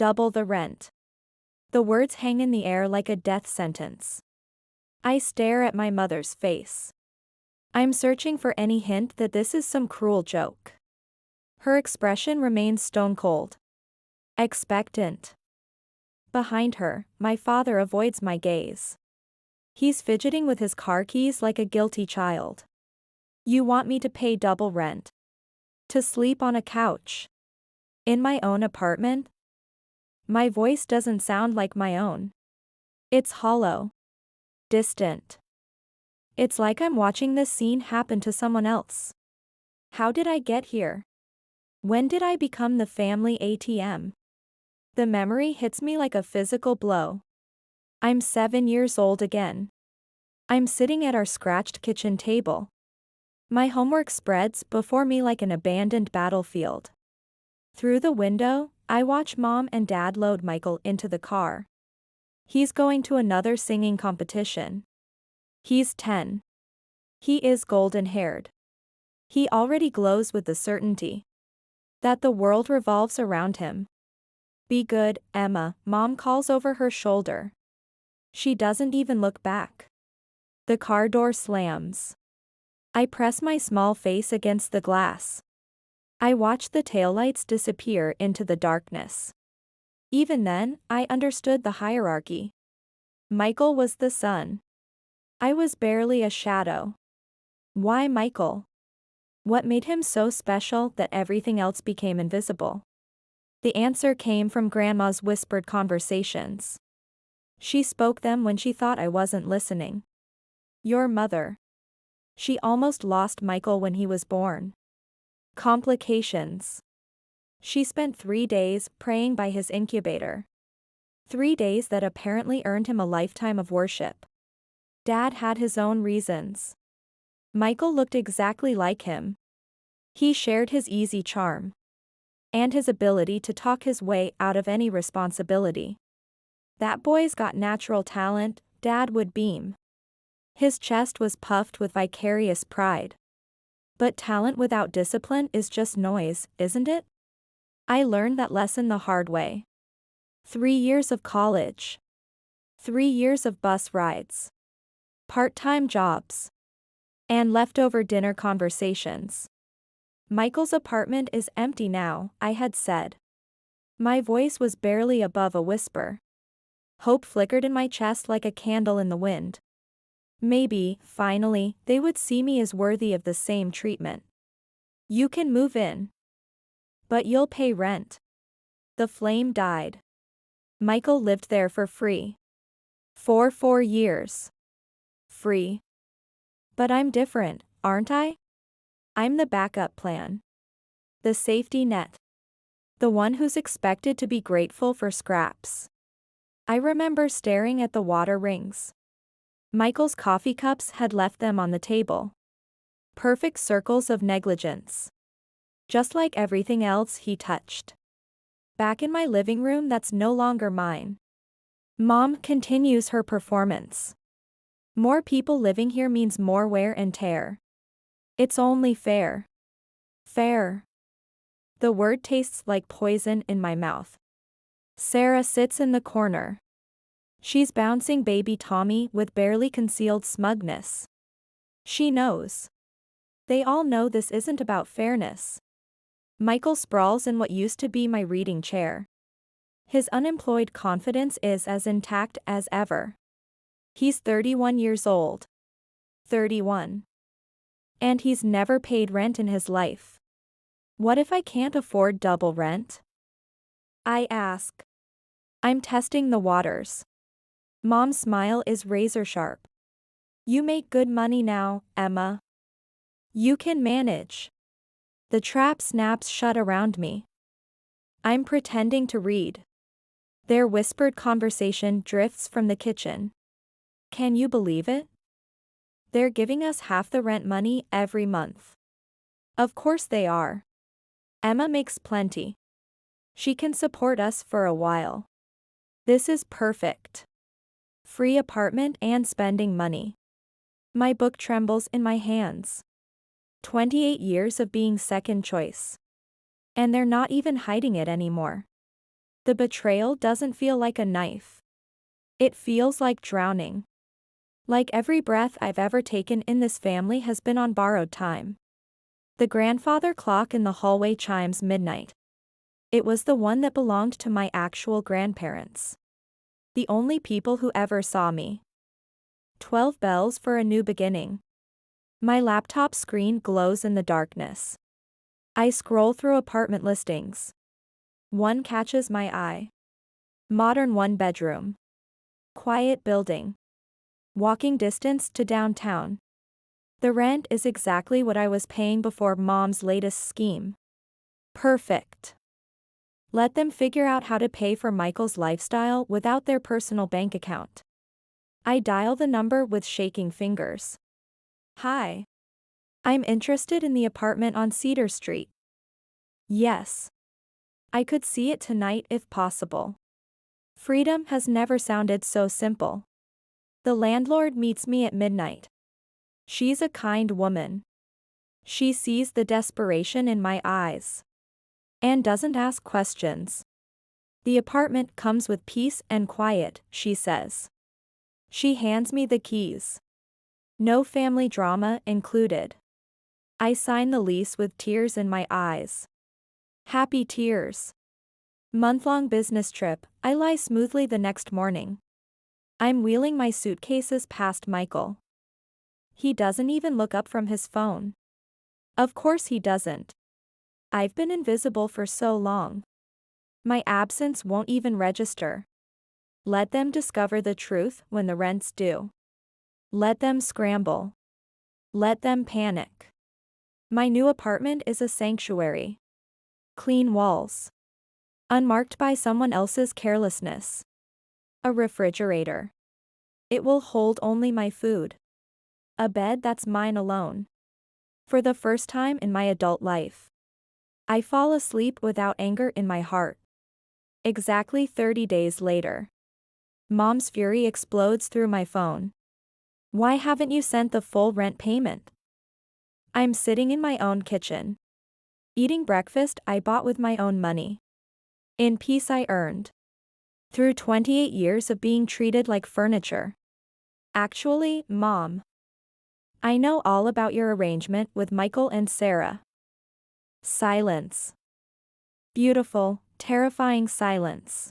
Double the rent. The words hang in the air like a death sentence. I stare at my mother's face. I'm searching for any hint that this is some cruel joke. Her expression remains stone cold. Expectant. Behind her, my father avoids my gaze. He's fidgeting with his car keys like a guilty child. You want me to pay double rent? To sleep on a couch? In my own apartment? My voice doesn't sound like my own. It's hollow. Distant. It's like I'm watching this scene happen to someone else. How did I get here? When did I become the family ATM? The memory hits me like a physical blow. I'm 7 years old again. I'm sitting at our scratched kitchen table. My homework spreads before me like an abandoned battlefield. Through the window, I watch Mom and Dad load Michael into the car. He's going to another singing competition. He's 10. He is golden-haired. He already glows with the certainty that the world revolves around him. Be good, Emma, Mom calls over her shoulder. She doesn't even look back. The car door slams. I press my small face against the glass. I watch the taillights disappear into the darkness. Even then, I understood the hierarchy. Michael was the sun. I was barely a shadow. Why Michael? What made him so special that everything else became invisible? The answer came from Grandma's whispered conversations. She spoke them when she thought I wasn't listening. Your mother. She almost lost Michael when he was born. Complications. She spent 3 days praying by his incubator. 3 days that apparently earned him a lifetime of worship. Dad had his own reasons. Michael looked exactly like him. He shared his easy charm. And his ability to talk his way out of any responsibility. That boy's got natural talent, Dad would beam. His chest was puffed with vicarious pride. But talent without discipline is just noise, isn't it? I learned that lesson the hard way. 3 years of college. 3 years of bus rides. Part-time jobs. And leftover dinner conversations. Michael's apartment is empty now, I had said. My voice was barely above a whisper. Hope flickered in my chest like a candle in the wind. Maybe, finally, they would see me as worthy of the same treatment. You can move in. But you'll pay rent. The flame died. Michael lived there for free. For 4 years. Free. But I'm different, aren't I? I'm the backup plan. The safety net. The one who's expected to be grateful for scraps. I remember staring at the water rings. Michael's coffee cups had left them on the table. Perfect circles of negligence. Just like everything else he touched. Back in my living room that's no longer mine. Mom continues her performance. More people living here means more wear and tear. It's only fair. Fair. The word tastes like poison in my mouth. Sarah sits in the corner. She's bouncing baby Tommy with barely concealed smugness. She knows. They all know this isn't about fairness. Michael sprawls in what used to be my reading chair. His unemployed confidence is as intact as ever. He's 31 years old. 31. And he's never paid rent in his life. What if I can't afford double rent? I ask. I'm testing the waters. Mom's smile is razor sharp. You make good money now, Emma. You can manage. The trap snaps shut around me. I'm pretending to read. Their whispered conversation drifts from the kitchen. Can you believe it? They're giving us half the rent money every month. Of course they are. Emma makes plenty. She can support us for a while. This is perfect. Free apartment and spending money. My book trembles in my hands. 28 years of being second choice. And they're not even hiding it anymore. The betrayal doesn't feel like a knife. It feels like drowning. Like every breath I've ever taken in this family has been on borrowed time. The grandfather clock in the hallway chimes midnight. It was the one that belonged to my actual grandparents. The only people who ever saw me. 12 bells for a new beginning. My laptop screen glows in the darkness. I scroll through apartment listings. One catches my eye. Modern one-bedroom. Quiet building. Walking distance to downtown. The rent is exactly what I was paying before Mom's latest scheme. Perfect. Let them figure out how to pay for Michael's lifestyle without their personal bank account. I dial the number with shaking fingers. Hi. I'm interested in the apartment on Cedar Street. Yes. I could see it tonight if possible. Freedom has never sounded so simple. The landlord meets me at midnight. She's a kind woman. She sees the desperation in my eyes. And doesn't ask questions. The apartment comes with peace and quiet, she says. She hands me the keys. No family drama included. I sign the lease with tears in my eyes. Happy tears. Month-long business trip, I lie smoothly the next morning. I'm wheeling my suitcases past Michael. He doesn't even look up from his phone. Of course he doesn't. I've been invisible for so long. My absence won't even register. Let them discover the truth when the rent's due. Let them scramble. Let them panic. My new apartment is a sanctuary. Clean walls. Unmarked by someone else's carelessness. A refrigerator. It will hold only my food. A bed that's mine alone. For the first time in my adult life, I fall asleep without anger in my heart. Exactly 30 days later. Mom's fury explodes through my phone. Why haven't you sent the full rent payment? I'm sitting in my own kitchen. Eating breakfast I bought with my own money. In peace I earned. Through 28 years of being treated like furniture. Actually, Mom. I know all about your arrangement with Michael and Sarah. Silence. Beautiful, terrifying silence.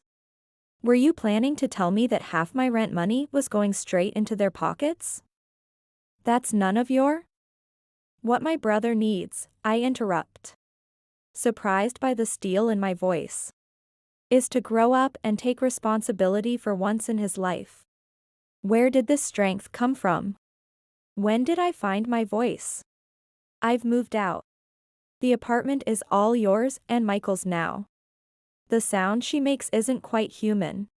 Were you planning to tell me that half my rent money was going straight into their pockets? That's none of your? What my brother needs, I interrupt. Surprised by the steel in my voice. Is to grow up and take responsibility for once in his life. Where did this strength come from? When did I find my voice? I've moved out. The apartment is all yours and Michael's now. The sound she makes isn't quite human.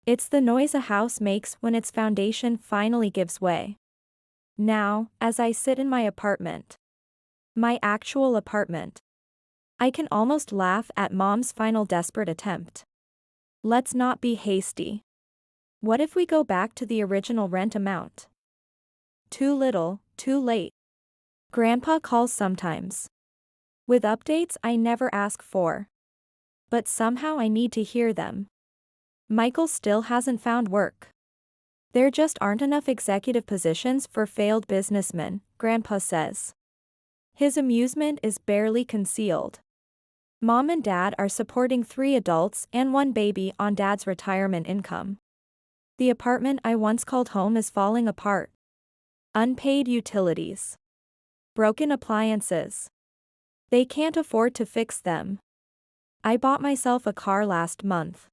It's the noise a house makes when its foundation finally gives way. Now, as I sit in my apartment. My actual apartment. I can almost laugh at Mom's final desperate attempt. Let's not be hasty. What if we go back to the original rent amount? Too little, too late. Grandpa calls sometimes. With updates I never ask for. But somehow I need to hear them. Michael still hasn't found work. There just aren't enough executive positions for failed businessmen, Grandpa says. His amusement is barely concealed. Mom and Dad are supporting 3 adults and 1 baby on Dad's retirement income. The apartment I once called home is falling apart. Unpaid utilities. Broken appliances. They can't afford to fix them. I bought myself a car last month.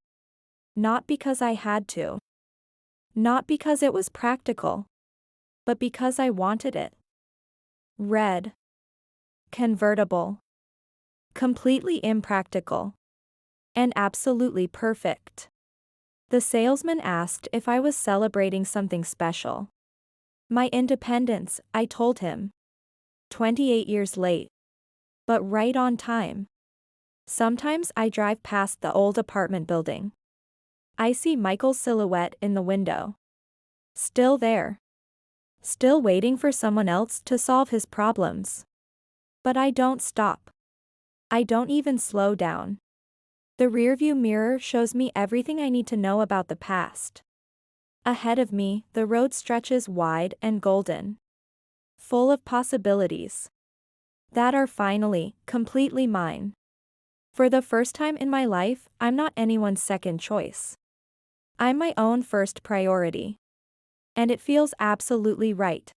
Not because I had to. Not because it was practical. But because I wanted it. Red. Convertible. Completely impractical. And absolutely perfect. The salesman asked if I was celebrating something special. My independence, I told him. 28 years late. But right on time. Sometimes I drive past the old apartment building. I see Michael's silhouette in the window. Still there. Still waiting for someone else to solve his problems. But I don't stop. I don't even slow down. The rearview mirror shows me everything I need to know about the past. Ahead of me, the road stretches wide and golden, full of possibilities that are finally, completely mine. For the first time in my life, I'm not anyone's second choice. I'm my own first priority. And it feels absolutely right.